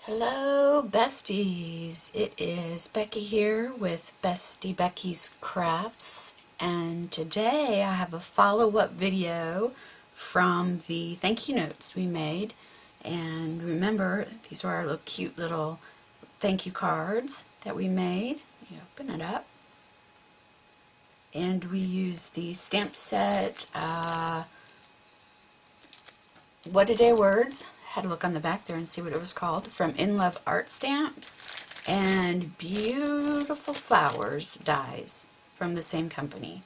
Hello besties, it is Becky here with Bestie Becky's Crafts, and today I have a follow-up video from the thank you notes we made. And remember, these are our little cute little thank you cards that we made. You open it up and we use the stamp set What a Day Words. Had to look on the back there and see what it was called, from In Love Art Stamps, and Beautiful Flowers dies from the same company.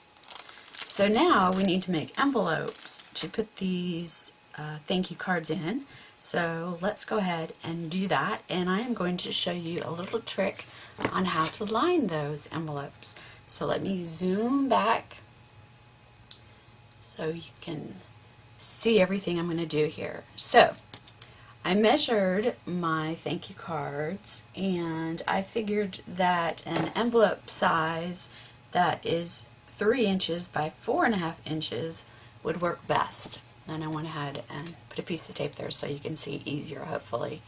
So now we need to make envelopes to put these thank you cards in. So let's go ahead and do that, and I am going to show you a little trick on how to line those envelopes. So let me zoom back so you can see everything I'm going to do here. So I measured my thank you cards, and I figured that an envelope size that is 3 inches by 4.5 inches would work best. And I went ahead and put a piece of tape there so you can see easier, hopefully,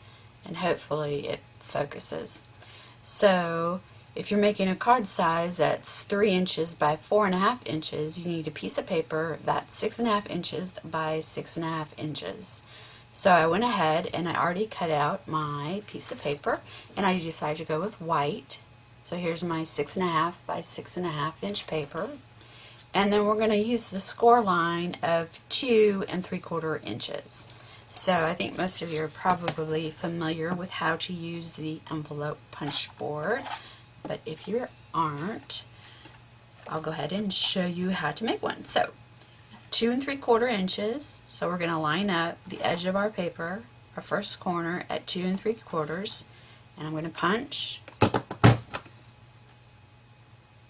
and hopefully it focuses. So if you're making a card size that's 3 inches by 4.5 inches, you need a piece of paper that's 6.5 inches by 6.5 inches. So I went ahead and I already cut out my piece of paper, and I decided to go with white. So here's my 6.5 by 6.5 inch paper. And then we're going to use the score line of 2 3/4 inches. So I think most of you are probably familiar with how to use the envelope punch board, but if you aren't, I'll go ahead and show you how to make one. So 2 3/4 inches, so we're going to line up the edge of our paper, our first corner, at 2 3/4, and I'm going to punch,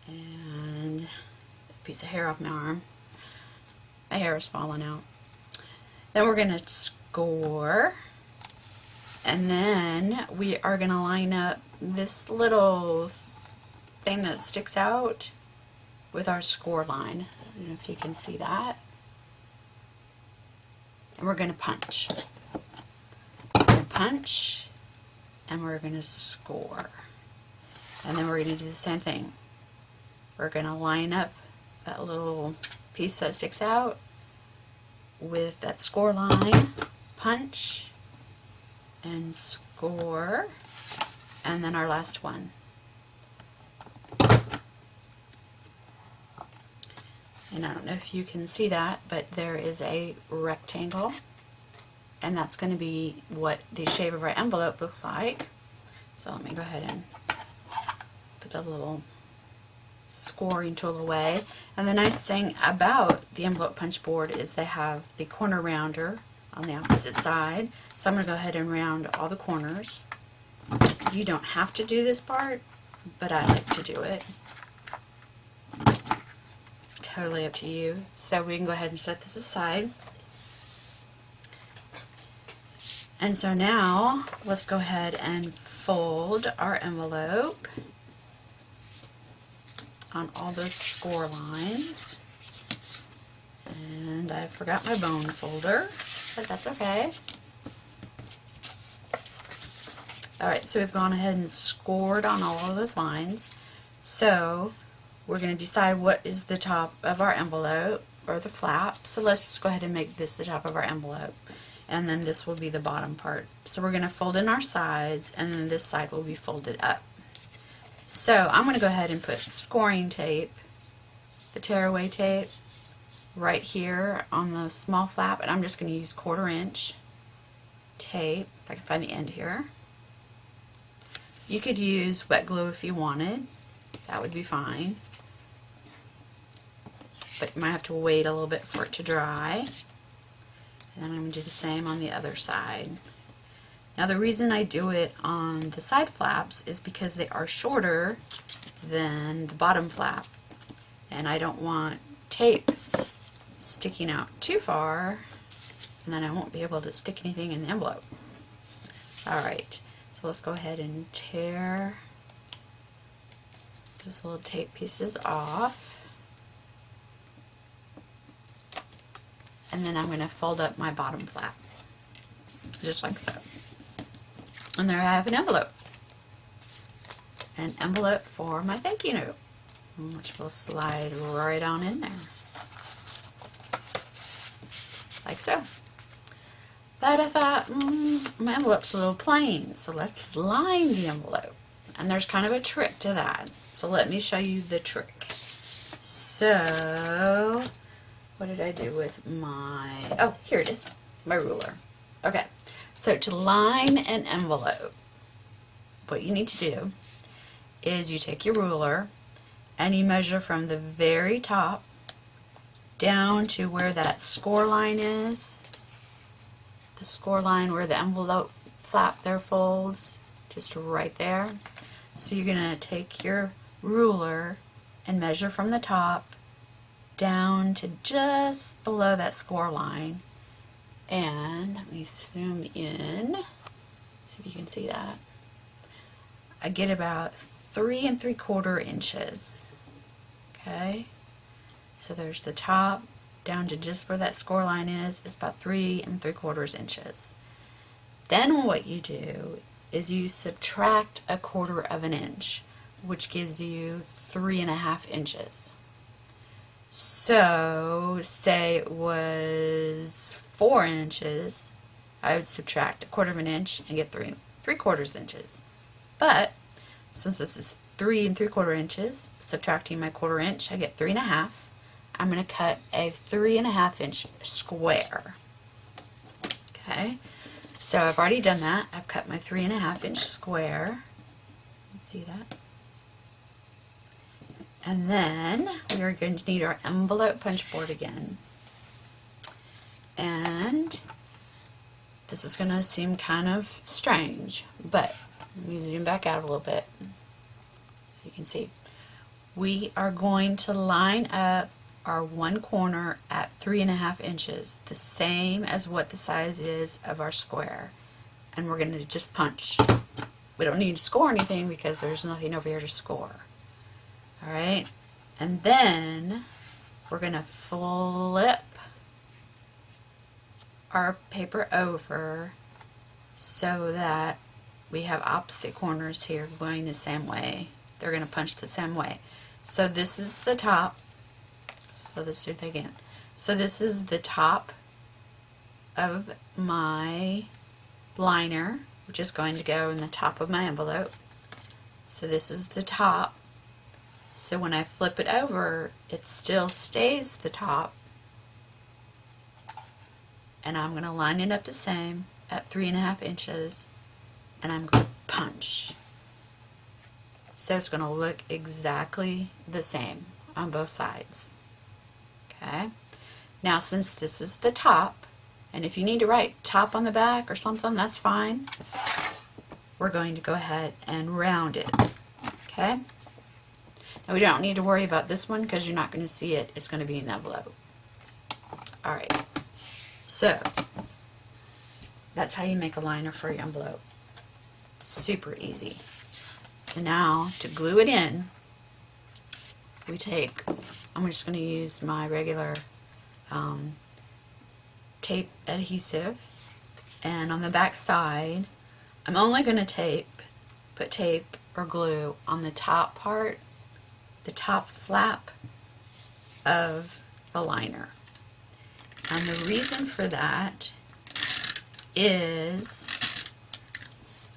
and a piece of hair off my arm. My hair is falling out. Then we're going to score, and then we are going to line up this little thing that sticks out with our score line. I don't know if you can see that. And we're going to punch. We're going to punch, and we're going to score. And then we're going to do the same thing. We're going to line up that little piece that sticks out with that score line, punch, and score, and then our last one. And I don't know if you can see that, but there is a rectangle, and that's going to be what the shape of our envelope looks like. So let me go ahead and put the little scoring tool away. And the nice thing about the envelope punch board is they have the corner rounder on the opposite side. So I'm going to go ahead and round all the corners. You don't have to do this part, but I like to do it. Totally up to you. So we can go ahead and set this aside. And so now let's go ahead and fold our envelope on all those score lines. And I forgot my bone folder, but that's okay. Alright, so we've gone ahead and scored on all of those lines. So we're going to decide what is the top of our envelope, or the flap. So let's just go ahead and make this the top of our envelope, and then this will be the bottom part. So we're going to fold in our sides, and then this side will be folded up. So I'm going to go ahead and put scoring tape, the tearaway tape, right here on the small flap, and I'm just going to use 1/4 inch tape, if I can find the end here. You could use wet glue if you wanted, that would be fine, but you might have to wait a little bit for it to dry. And then I'm going to do the same on the other side. Now the reason I do it on the side flaps is because they are shorter than the bottom flap, and I don't want tape sticking out too far, and then I won't be able to stick anything in the envelope. Alright, so let's go ahead and tear those little tape pieces off. And then I'm going to fold up my bottom flap, just like so. And there I have an envelope. An envelope for my thank you note, which will slide right on in there. Like so. But I thought, my envelope's a little plain, so let's line the envelope. And there's kind of a trick to that. So let me show you the trick. So, what did I do with my, oh, here it is, my ruler. Okay, so to line an envelope, what you need to do is you take your ruler and you measure from the very top down to where that score line is, the score line where the envelope flap there folds, just right there. So you're going to take your ruler and measure from the top down to just below that score line. And let me zoom in, see if you can see that. I get about 3 3/4 inches. Okay, so there's the top down to just where that score line is about 3 3/4 inches. Then what you do is you subtract 1/4 of an inch, which gives you 3 1/2 inches. So say it was 4 inches, I would subtract 1/4 of an inch and get 3 3/4 inches. But since this is 3 3/4 inches, subtracting my 1/4 inch, I get 3 1/2. I'm going to cut a 3 1/2 inch square. Okay, so I've already done that. I've cut my 3 1/2 inch square. You see that? And then we are going to need our envelope punch board again. And this is going to seem kind of strange, but let me zoom back out a little bit. You can see we are going to line up our one corner at 3 1/2 inches, the same as what the size is of our square, and we're going to just punch. We don't need to score anything because there's nothing over here to score. Alright, and then we're going to flip our paper over so that we have opposite corners here going the same way. They're going to punch the same way. So this is the top. So let's do it again. So this is the top of my liner, which is going to go in the top of my envelope. So this is the top. So when I flip it over, it still stays the top. And I'm going to line it up the same at 3 1/2 inches, and I'm going to punch. So it's going to look exactly the same on both sides. Okay. Now since this is the top, and if you need to write top on the back or something, that's fine. We're going to go ahead and round it. Okay. Now we don't need to worry about this one because you're not going to see it. It's going to be in the envelope. Alright. So that's how you make a liner for your envelope. Super easy. So now to glue it in, we take, I'm just going to use my regular tape adhesive, and on the back side I'm only going to put tape or glue on the top part, the top flap of the liner. And the reason for that is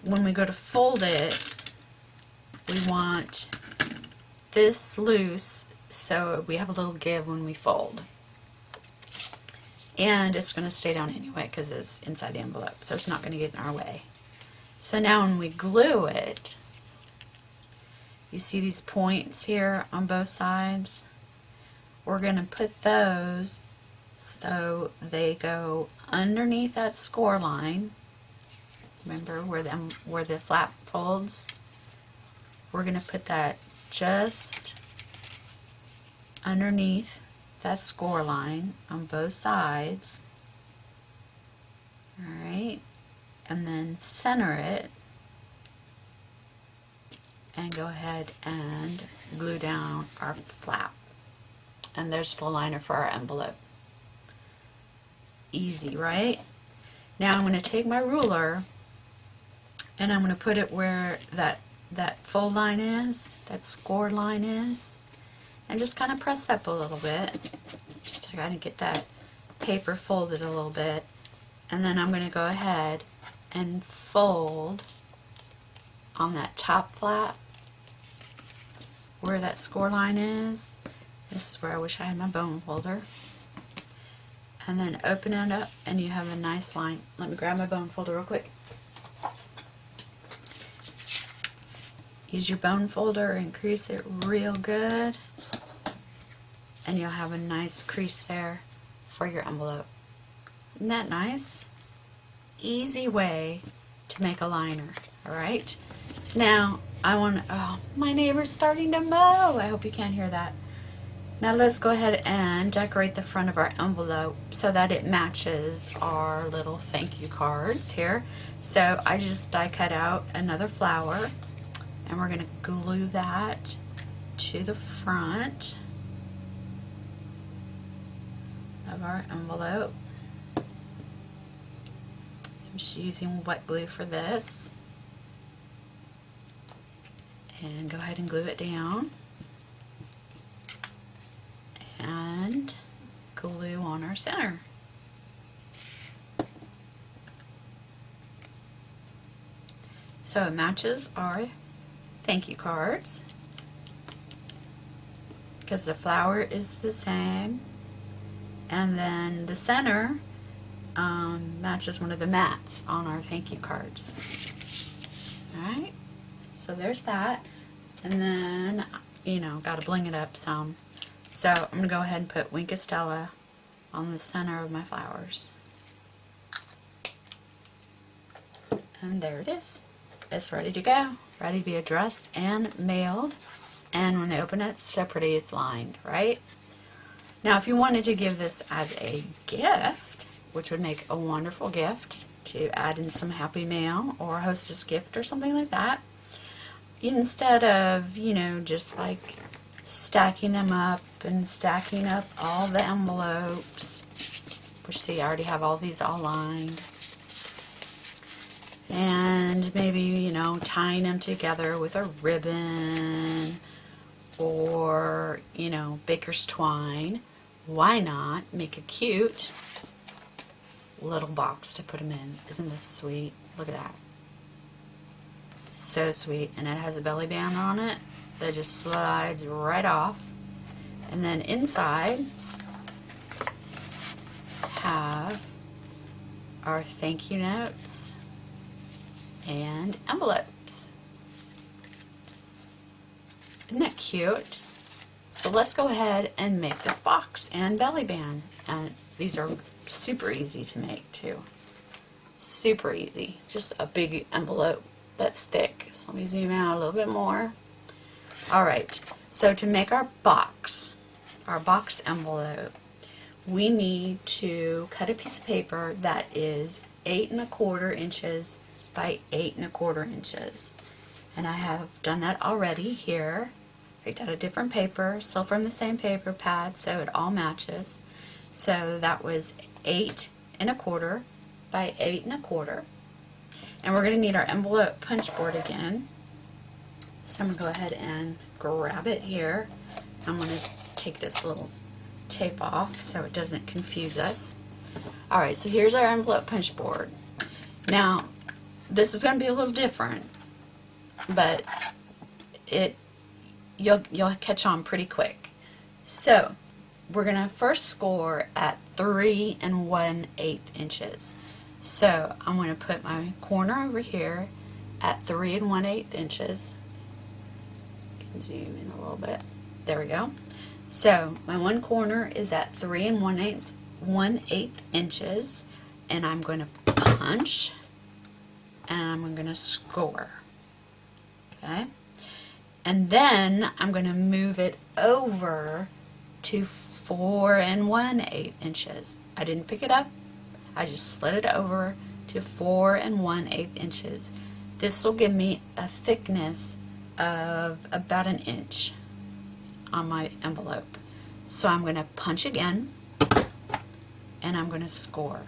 when we go to fold it, we want this loose so we have a little give when we fold. And it's going to stay down anyway because it's inside the envelope, so it's not going to get in our way. So now when we glue it, you see these points here on both sides? We're going to put those so they go underneath that score line. Remember where the flap folds? We're going to put that just underneath that score line on both sides. Alright, and then center it and go ahead and glue down our flap. And there's the liner for our envelope. Easy, right? Now I'm going to take my ruler and I'm going to put it where that fold line is, that score line is, and just kind of press up a little bit, just to kind of get that paper folded a little bit. And then I'm going to go ahead and fold on that top flap where that score line is. This is where I wish I had my bone folder. And then open it up and you have a nice line. Let me grab my bone folder real quick. Use your bone folder and crease it real good, and you'll have a nice crease there for your envelope. Isn't that nice? Easy way to make a liner. Alright, now I want to, oh, my neighbor's starting to mow. I hope you can't hear that. Now let's go ahead and decorate the front of our envelope so that it matches our little thank you cards here. So I just die cut out another flower, and we're going to glue that to the front of our envelope. I'm just using wet glue for this. And go ahead and glue it down. And glue on our center. So it matches our thank you cards because the flower is the same, and then the center matches one of the mats on our thank you cards. Alright, so there's that, and then, you know, got to bling it up some. So I'm going to go ahead and put Wink of Stella on the center of my flowers. And there it is. It's ready to go. Ready to be addressed and mailed. And when they open it, it's so pretty it's lined, right? Now if you wanted to give this as a gift, which would make a wonderful gift to add in some happy mail or a hostess gift or something like that, instead of, you know, just like stacking them up and stacking up all the envelopes, which see I already have all these all lined, and maybe, you know, tying them together with a ribbon or, you know, baker's twine, why not make a cute little box to put them in? Isn't this sweet? Look at that. So sweet. And it has a belly band on it that just slides right off. And then inside have our thank you notes and envelopes. Isn't that cute? So let's go ahead and make this box and belly band. And these are super easy to make too. Super easy. Just a big envelope that's thick. So let me zoom out a little bit more. Alright, so to make our box envelope, we need to cut a piece of paper that is 8 1/4 inches by 8 1/4 inches. And I have done that already here. Picked out a different paper, still from the same paper pad, so it all matches. So that was 8 1/4 by 8 1/4. And we're going to need our envelope punch board again. So I'm going to go ahead and grab it here. I'm going to take this little tape off so it doesn't confuse us. Alright, so here's our envelope punch board. Now, this is going to be a little different, but you'll catch on pretty quick. So, we're going to first score at 3 1/8 inches. So, I'm going to put my corner over here at 3 1/8 inches. Zoom in a little bit. There we go. So my one corner is at 3 1/8 inches, and I'm going to punch and I'm going to score. Okay, and then I'm going to move it over to 4 1/8 inches. I didn't pick it up. I just slid it over to 4 1/8 inches. This will give me a thickness of about 1 inch on my envelope. So I'm going to punch again and I'm going to score.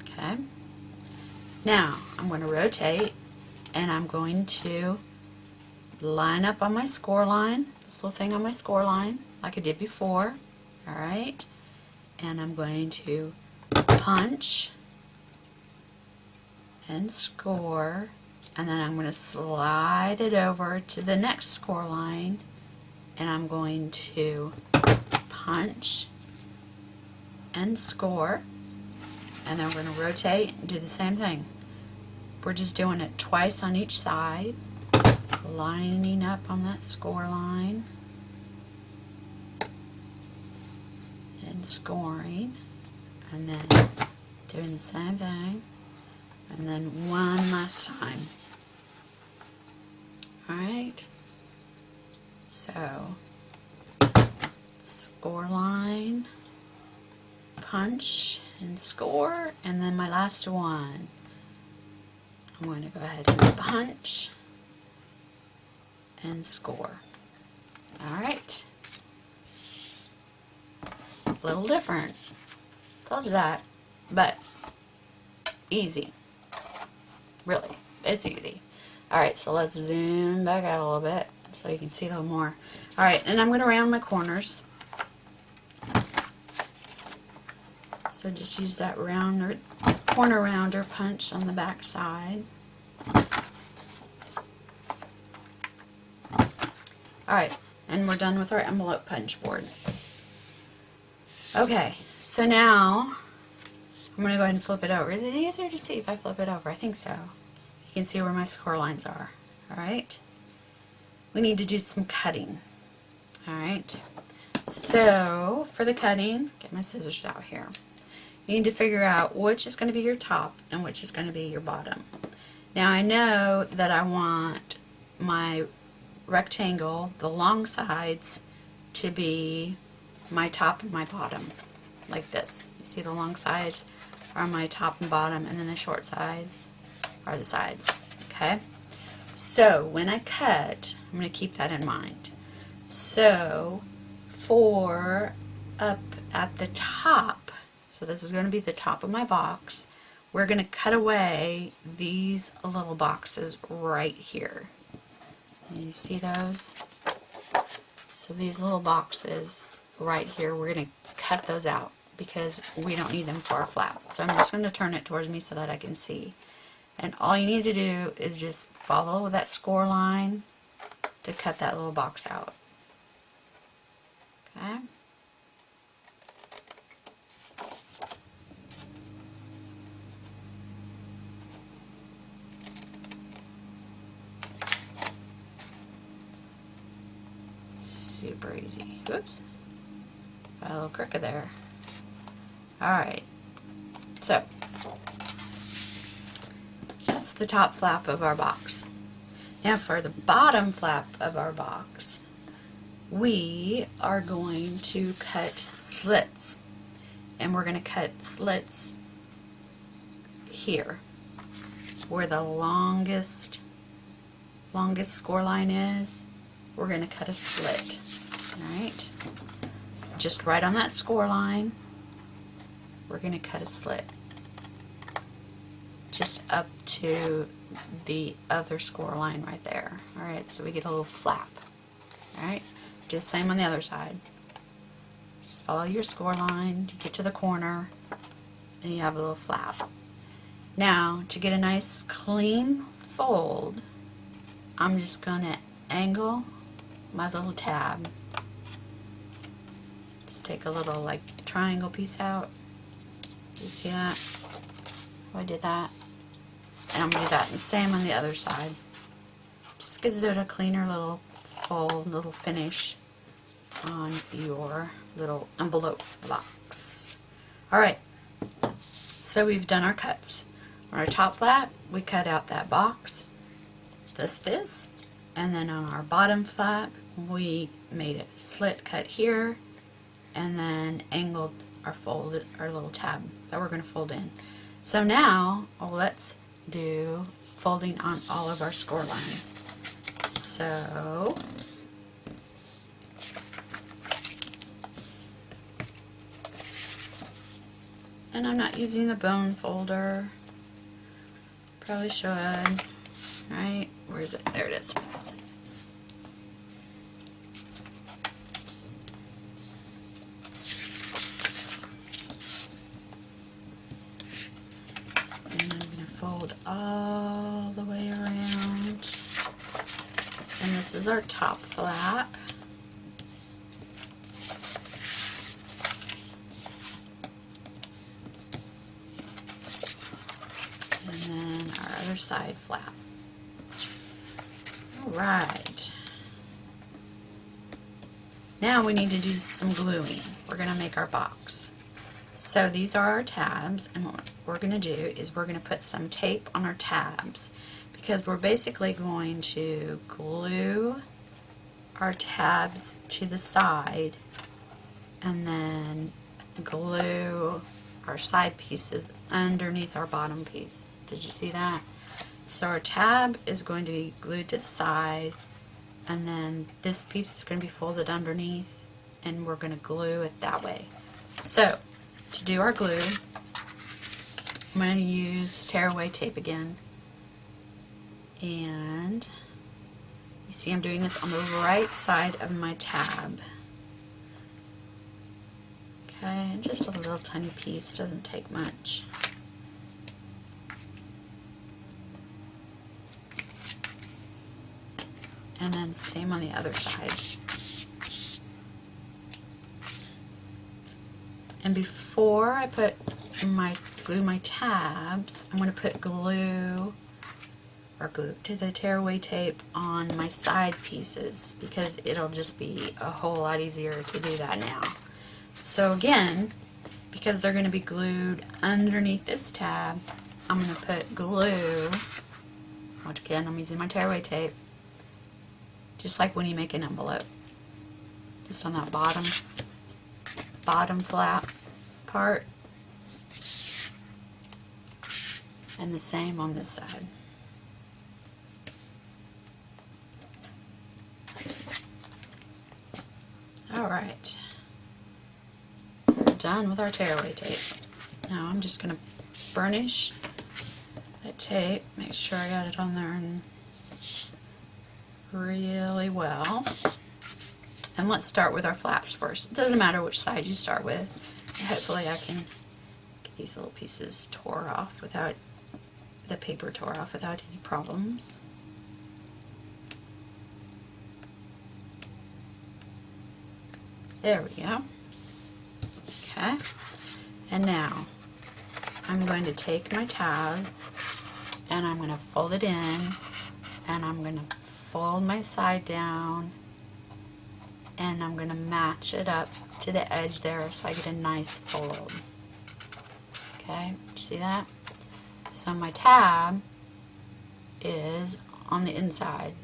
Okay. Now I'm going to rotate, and I'm going to line up on my score line, this little thing on my score line, like I did before. Alright, and I'm going to punch and score, and then I'm going to slide it over to the next score line, and I'm going to punch and score, and then we're going to rotate and do the same thing. We're just doing it twice on each side, lining up on that score line and scoring, and then doing the same thing, and then one last time. Alright, so score line, punch and score, and then my last one. I'm going to go ahead and punch and score. Alright. A little different. Told you that. But easy. Really. It's easy. Alright, so let's zoom back out a little bit so you can see a little more. Alright, and I'm going to round my corners. So just use that corner rounder punch on the back side. Alright, and we're done with our envelope punch board. Okay, so now I'm going to go ahead and flip it over. Is it easier to see if I flip it over? I think so. You can see where my score lines are. Alright, we need to do some cutting. Alright, so for the cutting, get my scissors out here. You need to figure out which is going to be your top and which is going to be your bottom. Now I know that I want my rectangle, the long sides, to be my top and my bottom, like this. You see the long sides are my top and bottom, and then the short sides are the sides. Okay? So when I cut, I'm going to keep that in mind. So for up at the top, so this is going to be the top of my box, we're going to cut away these little boxes right here. You see those? So these little boxes right here, we're going to cut those out because we don't need them for our flap. So I'm just going to turn it towards me so that I can see. And all you need to do is just follow that score line to cut that little box out. Okay? Super easy. Oops. Got a little crooked there. Alright. So, that's the top flap of our box. Now for the bottom flap of our box, we are going to cut slits. And we're going to cut slits here, where the longest score line is. We're going to cut a slit. Alright? Just right on that score line, we're going to cut a slit. Just up to the other score line right there. Alright, so we get a little flap. Alright? Do the same on the other side. Just follow your score line to get to the corner, and you have a little flap. Now, to get a nice clean fold, I'm just going to angle my little tab. Just take a little like triangle piece out. You see that? How I did that? And I'm going to do that the same on the other side. Just gives it a cleaner little fold, little finish on your little envelope box. Alright, so we've done our cuts. On our top flap, we cut out that box, this, and then on our bottom flap, we made a slit cut here, and then angled our little tab that we're going to fold in. So now, let's do folding on all of our score lines. So, and I'm not using the bone folder. Probably should. Right? Where is it? There it is. And I'm going to fold all the way around. And this is our top flap. And then our other side flap. Alright. Now we need to do some gluing. We're going to make our box. So these are our tabs, and what we're going to do is we're going to put some tape on our tabs, because we're basically going to glue our tabs to the side and then glue our side pieces underneath our bottom piece. Did you see that? So our tab is going to be glued to the side, and then this piece is going to be folded underneath, and we're going to glue it that way. So to do our glue, I'm going to use tearaway tape again. And you see I'm doing this on the right side of my tab. Okay, just a little tiny piece, doesn't take much. And then same on the other side. And before I glue my tabs, I'm going to put glue to the tearaway tape on my side pieces, because it'll just be a whole lot easier to do that now. So again, because they're going to be glued underneath this tab, I'm going to put glue, once again I'm using my tearaway tape, just like when you make an envelope, just on that bottom flap part, and the same on this side. Alright, we're done with our tearaway tape. Now I'm just going to burnish that tape, make sure I got it on there and really well. And let's start with our flaps first. It doesn't matter which side you start with. Hopefully I can get these little pieces tore off without, the paper tore off without any problems. There we go. Okay. And now I'm going to take my tab and I'm going to fold it in, and I'm going to fold my side down, and I'm going to match it up to the edge there so I get a nice fold. Okay, see that? So my tab is on the inside,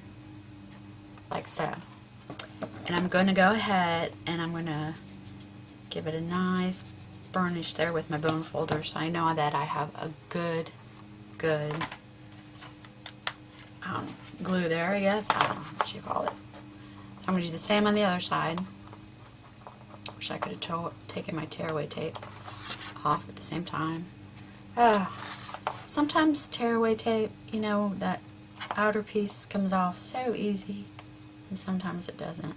like so. And I'm going to go ahead and I'm going to give it a nice burnish there with my bone folder, so I know that I have a good glue there, I guess. I don't know what you call it. So I'm going to do the same on the other side. Wish I could have taken my tearaway tape off at the same time. Sometimes tearaway tape, you know, that outer piece comes off so easy, and sometimes it doesn't.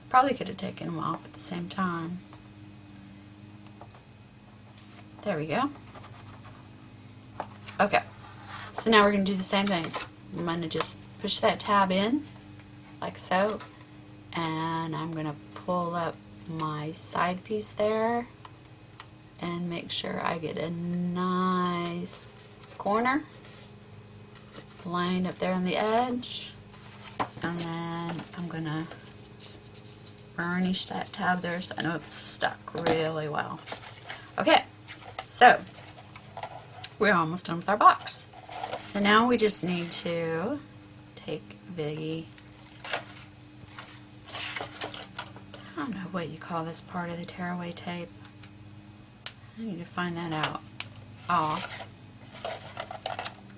Probably could have taken them off at the same time. There we go. Okay, so now we're going to do the same thing. I'm going to just push that tab in, like so, and I'm going to pull up my side piece there and make sure I get a nice corner lined up there on the edge, and then I'm going to burnish that tab there so I know it's stuck really well. Okay, so we're almost done with our box. So now we just need to take the, I don't know what you call this part of the tearaway tape. I need to find that out. Off.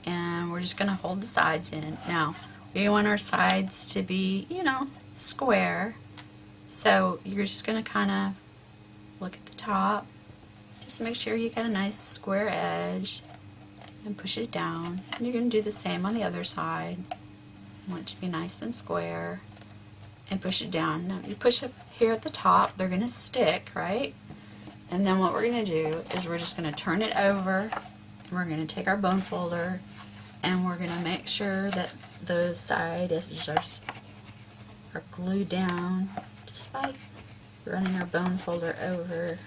And we're just going to hold the sides in. Now, we want our sides to be, you know, square. So you're just going to kind of look at the top. Just make sure you got a nice square edge. and push it down. And you're going to do the same on the other side. You want it to be nice and square. And push it down. Now, you push it here at the top, they're going to stick, right? And then what we're going to do is we're just going to turn it over, and we're going to take our bone folder, and we're going to make sure that those side edges are glued down just by running our bone folder over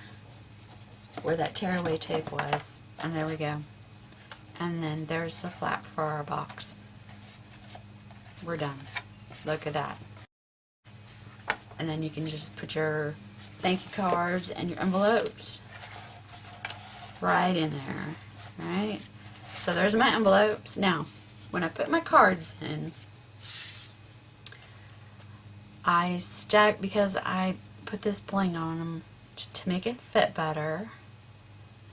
where that tearaway tape was. And there we go. And then there's the flap for our box. We're done. Look at that. And then you can just put your thank you cards and your envelopes right in there, right? So there's my envelopes. Now, when I put my cards in, I stack, because I put this bling on them to make it fit better,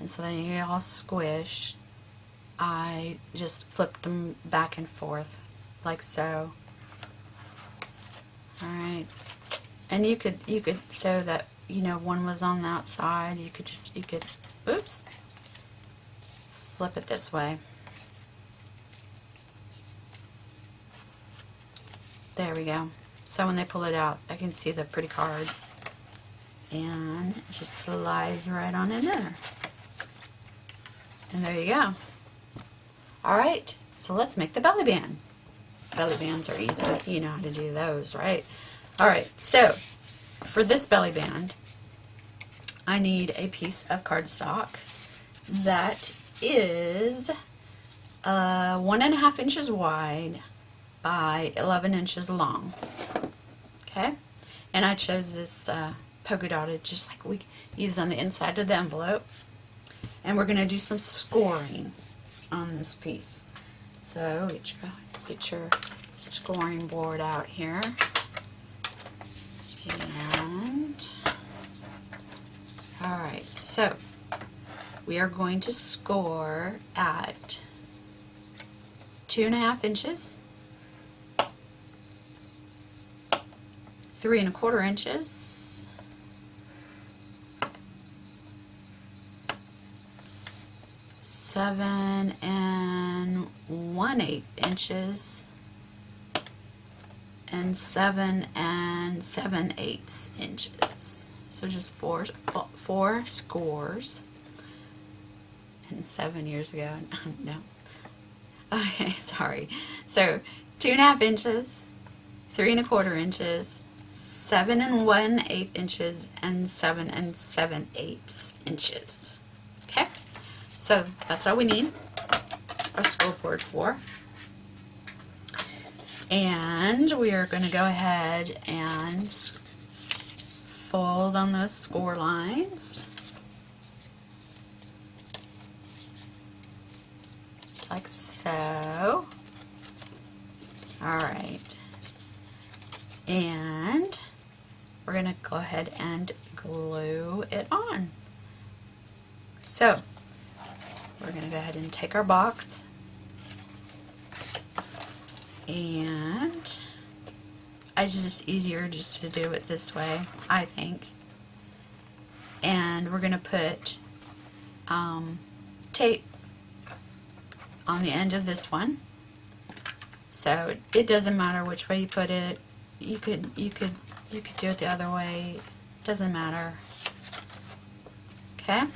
and so they get all squished, I just flipped them back and forth like so. Alright. And you could so that, you know, one was on the outside, you could oops, flip it this way. There we go. So when they pull it out, I can see the pretty card, and it just slides right on in there. And there you go. Alright, so let's make the belly band. Belly bands are easy. You know how to do those, right? Alright, so for this belly band, I need a piece of cardstock that is 1.5 inches wide by 11 inches long. Okay? And I chose this polka dotted, just like we use on the inside of the envelope. And we're going to do some scoring on this piece. So get your scoring board out here. And alright, so we are going to score at 2.5 inches, 3 1/4 inches, 7 1/8 inches, and 7 7/8 inches. So just four scores. And 7 years ago, no. Okay, sorry. So 2.5 inches, 3 1/4 inches, 7 1/8 inches, and 7 7/8 inches. Okay, so that's all we need a scoreboard for. And we are going to go ahead and fold on those score lines, just like so. Alright, and we're going to go ahead and glue it on. So we're going to go ahead and take our box, and it's just easier just to do it this way, I think. And we're going to put tape on the end of this one. So it doesn't matter which way you put it. You could do it the other way. It doesn't matter. Okay.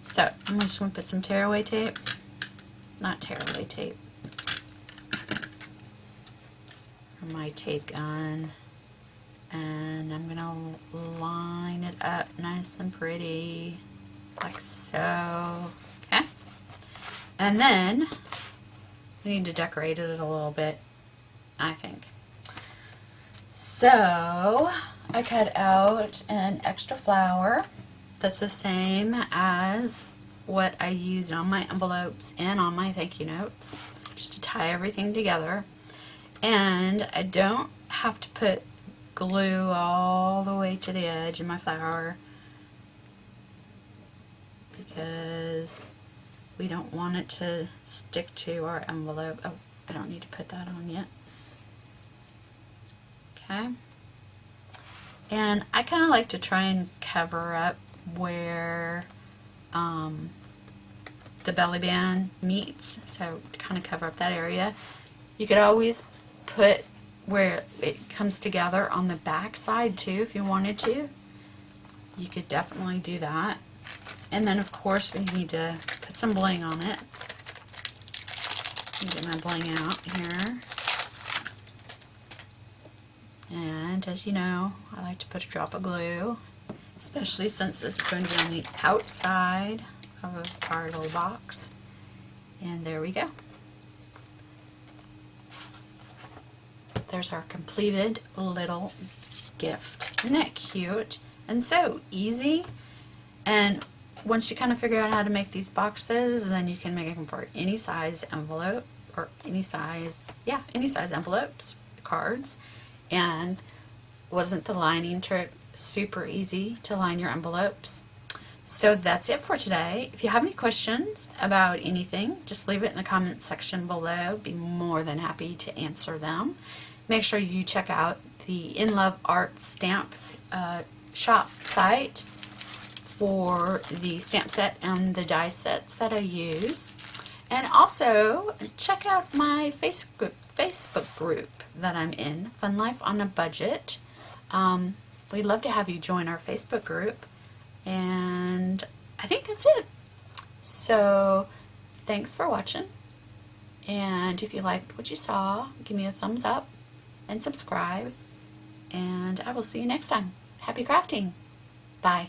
So I'm just going to put some tearaway tape. Not tearaway tape. My tape gun, and I'm gonna line it up nice and pretty like so. Okay, and then we need to decorate it a little bit, I think. So I cut out an extra flower that's the same as what I used on my envelopes and on my thank you notes, just to tie everything together. And I don't have to put glue all the way to the edge of my flower, because we don't want it to stick to our envelope. Oh, I don't need to put that on yet. Okay. And I kind of like to try and cover up where the belly band meets, so to kind of cover up that area. You could always put where it comes together on the back side too if you wanted to. You could definitely do that. And then of course we need to put some bling on it. Get my bling out here. And as you know, I like to put a drop of glue, especially since this is going to be on the outside of our little box. And there we go. There's our completed little gift. Isn't that cute? And so easy. And once you kind of figure out how to make these boxes, then you can make them for any size envelope, or any size envelopes, cards. And wasn't the lining trick super easy to line your envelopes? So that's it for today. If you have any questions about anything, just leave it in the comments section below. Be more than happy to answer them. Make sure you check out the In Love Art stamp shop site for the stamp set and the die sets that I use. And also check out my Facebook group that I'm in, Fun Life on a Budget. We'd love to have you join our Facebook group. And I think that's it. So thanks for watching. And if you liked what you saw, give me a thumbs up and subscribe. And I will see you next time. Happy crafting. Bye.